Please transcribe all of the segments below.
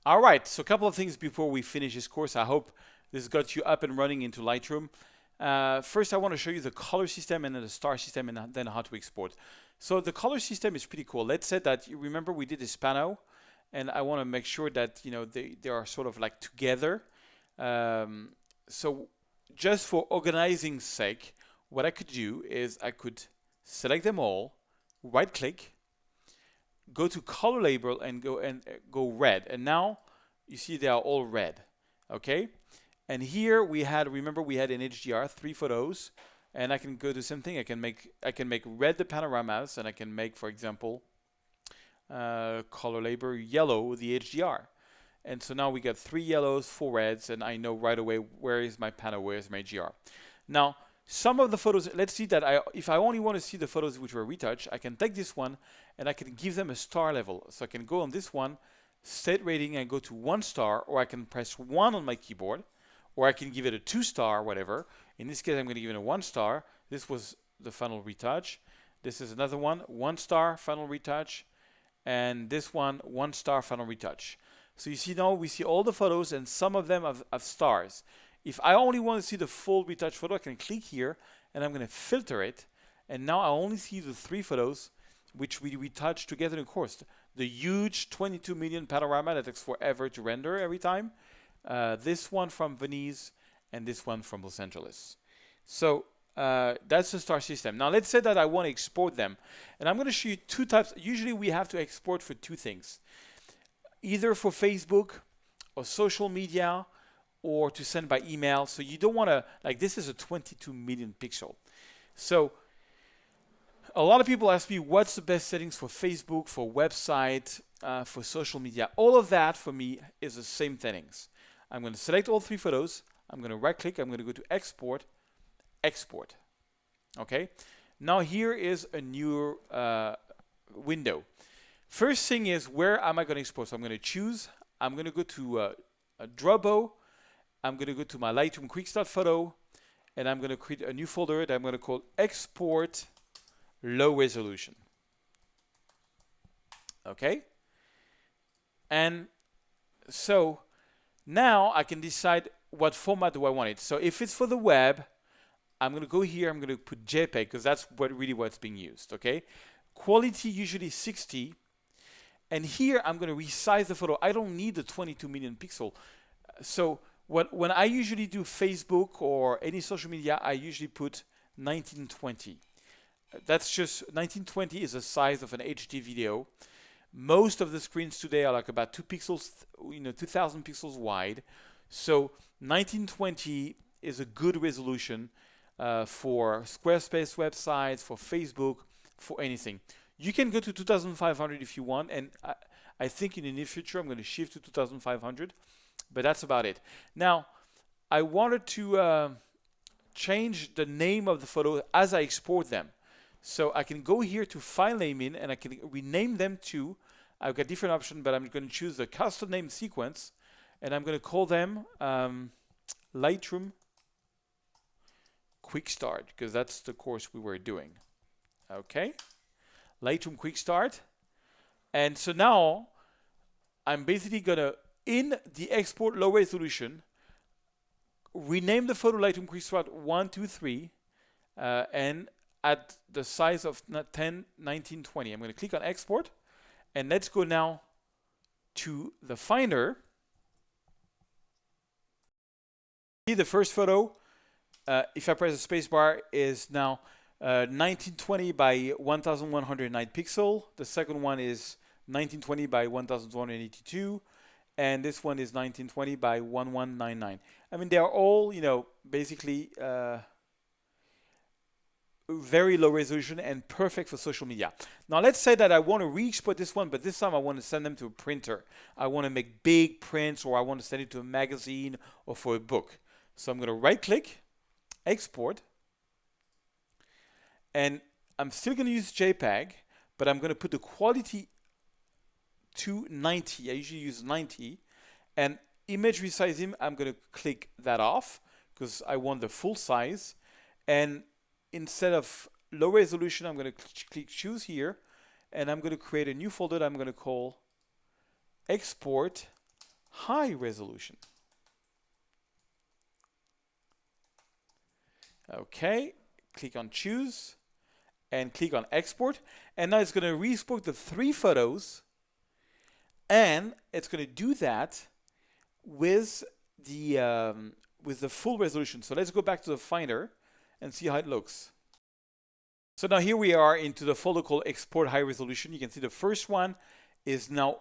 All right, so a couple of things before we finish this course. I hope this got you up and running into Lightroom. First, I want to show you the color system and then the star system and then how to export. So the color system is pretty cool. Let's say that, you remember we did this pano, and I want to make sure that they are sort of like together. So just for organizing sake, what I could do is I could select them all, right click, go to color label and go red, and now you see they are all red. Okay, and here we had, remember we had in HDR 3 photos, and I can go to something. I can make red the panoramas, and I can make, for example, color label yellow the HDR. And so now we got 3 yellows, 4 reds, and I know right away where is my pano, where is my HDR. Now some of the photos, let's see that if I only want to see the photos which were retouched, I can take this one and I can give them a star level. So I can go on this one, set rating, and go to 1 star, or I can press 1 on my keyboard, or I can give it a 2 star, whatever. In this case, I'm going to give it a 1 star. This was the final retouch. This is another one, 1 star final retouch, and this one, 1 star final retouch. So you see now we see all the photos, and some of them have stars. If I only want to see the full retouch photo, I can click here and I'm going to filter it. And now I only see the 3 photos which we retouched together in the course. The huge 22 million panorama that takes forever to render every time. This one from Venice and this one from Los Angeles. So that's the star system. Now let's say that I want to export them. And I'm going to show you 2 types. Usually we have to export for 2 things. Either for Facebook or social media, or to send by email. So you don't want to, like, this is a 22 million pixel. So a lot of people ask me, what's the best settings for Facebook, for website, for social media? All of that for me is the same settings. I'm going to select all 3 photos. I'm going to right click. I'm going to go to export, export. Okay. Now here is a new window. First thing is, where am I going to export? So I'm going to choose. I'm going to go to a Drawbo. I'm going to go to my Lightroom Quick Start photo, and I'm going to create a new folder that I'm going to call Export Low Resolution. Okay? And so now I can decide what format do I want it. So if it's for the web, I'm going to go here, I'm going to put JPEG, because that's really what's being used. Okay? Quality usually 60. And here I'm going to resize the photo. I don't need the 22 million pixel. So when I usually do Facebook or any social media, I usually put 1920. That's just 1920 is the size of an HD video. Most of the screens today are like about 2 pixels, 2000 pixels wide. So 1920 is a good resolution for Squarespace websites, for Facebook, for anything. You can go to 2500 if you want, and I think in the near future I'm going to shift to 2500. But that's about it. Now, I wanted to change the name of the photo as I export them. So I can go here to File Naming, and I can rename them to, I've got different options, but I'm going to choose the custom name sequence, and I'm going to call them Lightroom Quick Start, because that's the course we were doing. Okay, Lightroom Quick Start. And so now I'm basically going to, in the export low resolution, rename the photo Lightroom Quick Start 1, 2, 3, and at the size of 1920. I'm going to click on export, and let's go now to the Finder. See the first photo, if I press the space bar, is now 1920 by 1109 pixel. The second one is 1920 by 1282. And this one is 1920 by 1199. I mean, they are all, basically very low resolution and perfect for social media. Now, let's say that I want to re-export this one, but this time I want to send them to a printer. I want to make big prints, or I want to send it to a magazine or for a book. So I'm going to right-click, export, and I'm still going to use JPEG, but I'm going to put the quality to 90. I usually use 90. And image resizing, I'm going to click that off because I want the full size. And instead of low resolution, I'm going to click choose here, and I'm going to create a new folder that I'm going to call Export high resolution. Okay, click on choose and click on export. And now it's going to re-export the 3 photos, and it's going to do that with the full resolution. So let's go back to the Finder and see how it looks. So now here we are into the folder called Export High Resolution. You can see the first one is now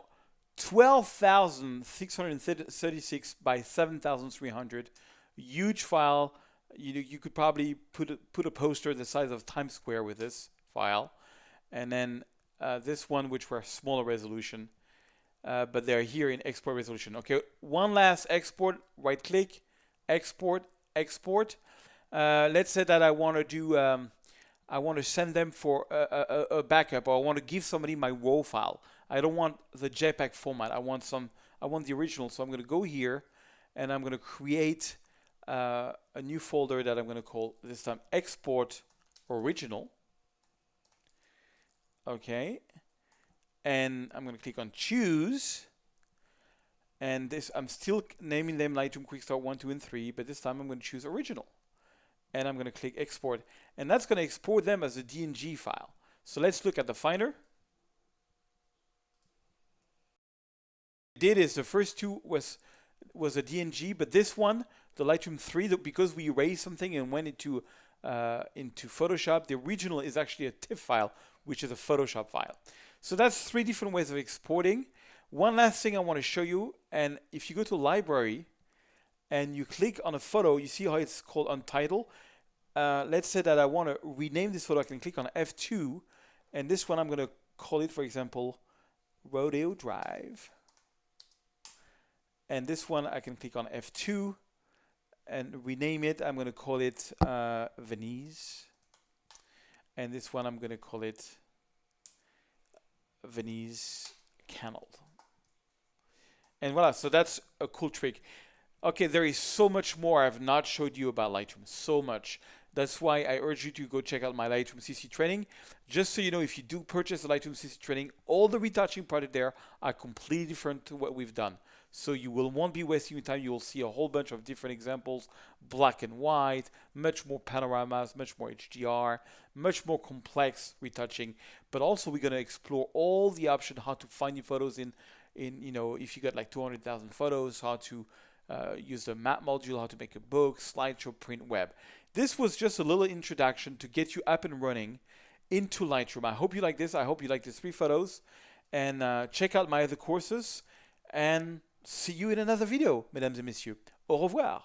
12,636 by 7,300. Huge file. You could probably put a poster the size of Times Square with this file. And then this one, which were smaller resolution, but they're here in export resolution. Okay, one last export, right click, export, export. Let's say that I want to do, I want to send them for a backup, or I want to give somebody my RAW file. I don't want the JPEG format. I want the original. So I'm going to go here and I'm going to create a new folder that I'm going to call this time Export Original. Okay. And I'm going to click on choose. And this, I'm still naming them Lightroom Quick Start 1, 2, and 3, but this time I'm going to choose original. And I'm going to click export. And that's going to export them as a DNG file. So let's look at the Finder. Did is the first 2 was a DNG, but this one, the Lightroom 3, because we erased something and went into Photoshop, the original is actually a TIFF file, which is a Photoshop file. So that's 3 different ways of exporting. One last thing I want to show you, and if you go to Library and you click on a photo, you see how it's called Untitled. Let's say that I want to rename this photo. I can click on F2, and this one I'm going to call it, for example, Rodeo Drive. And this one I can click on F2 and rename it. I'm going to call it Venice. And this one I'm going to call it Venice Canal. And voila, so that's a cool trick. Okay, there is so much more I've not showed you about Lightroom, so much. That's why I urge you to go check out my Lightroom CC training. Just so you know, if you do purchase the Lightroom CC training, all the retouching projects there are completely different to what we've done. So you won't be wasting your time. You will see a whole bunch of different examples, black and white, much more panoramas, much more HDR, much more complex retouching. But also we're going to explore all the options, how to find your photos in you know, if you got like 200,000 photos, how to use the map module, how to make a book, slideshow, print, web. This was just a little introduction to get you up and running into Lightroom. I hope you like this. I hope you like these 3 photos. And check out my other courses. And see you in another video, mesdames et messieurs. Au revoir.